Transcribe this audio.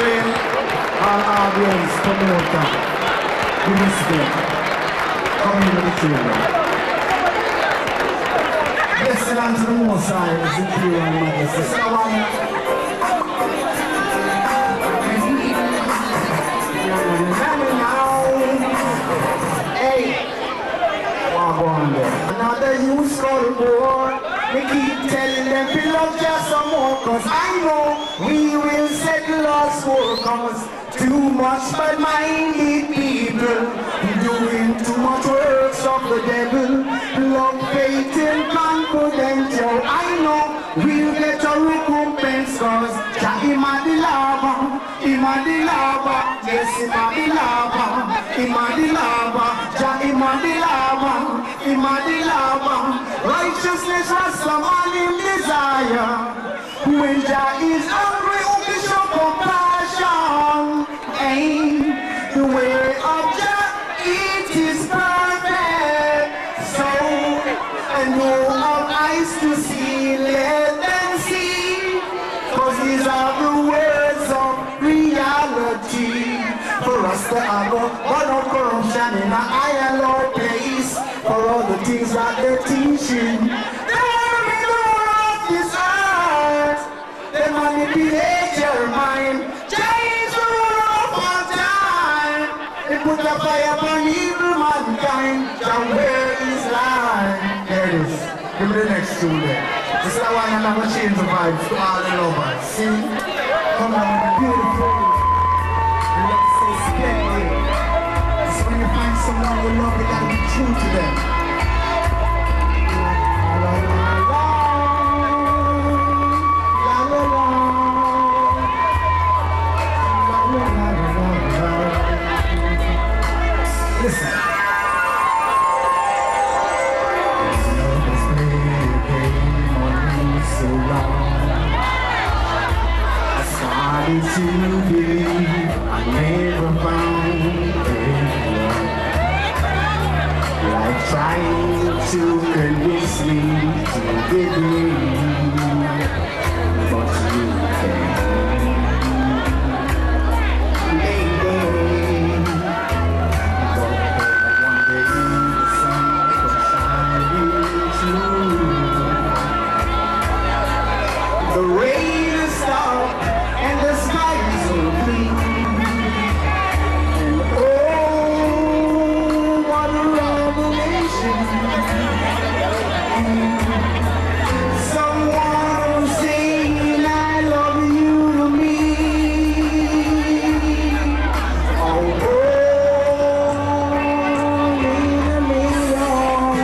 train our audience promoter. We miss them. Come in with the train. Blessing unto the Most High is the pure and majesty. So hey, what going there? Another youth called boy. We keep telling them we love just some more, cause I know we will settle our score, cause too much bad-minded people doing too much works of the devil. Love, faith, and confidential. I know we'll get a recompense, cause Jah ima the lava, ima the lava, yes ima the lava, ima the lava, Jah ima the lava, ima the lava. Righteousness was some man in desire. When Jah is hungry, who can show compassion? Hey, the way of Jah, it is perfect. So, and no of eyes to see, let them see. Cause these are the words of reality. For us to have a one of corruption in a higher low place. For all the things that they're teaching. They want me to run this earth. They manipulate your mind. Change the rule of our time. They put a fire upon evil mankind. Now where is life? There it is. Give me the next tune there. This is the one I'm gonna change the vibes to all the lovers. See? Come on, beautiful. You look so splendid. It's when you find someone you love, you gotta be true to them. La la la, la la la, la la la la. Listen. So long, I started to believe I never found anyone like trying to convince me to believe, but you came, baby. But one day the sun was shining through. The rain is stopped and the sky is so blue. And oh, what a revelation. Someone saying I love you to me. Oh, later, later on.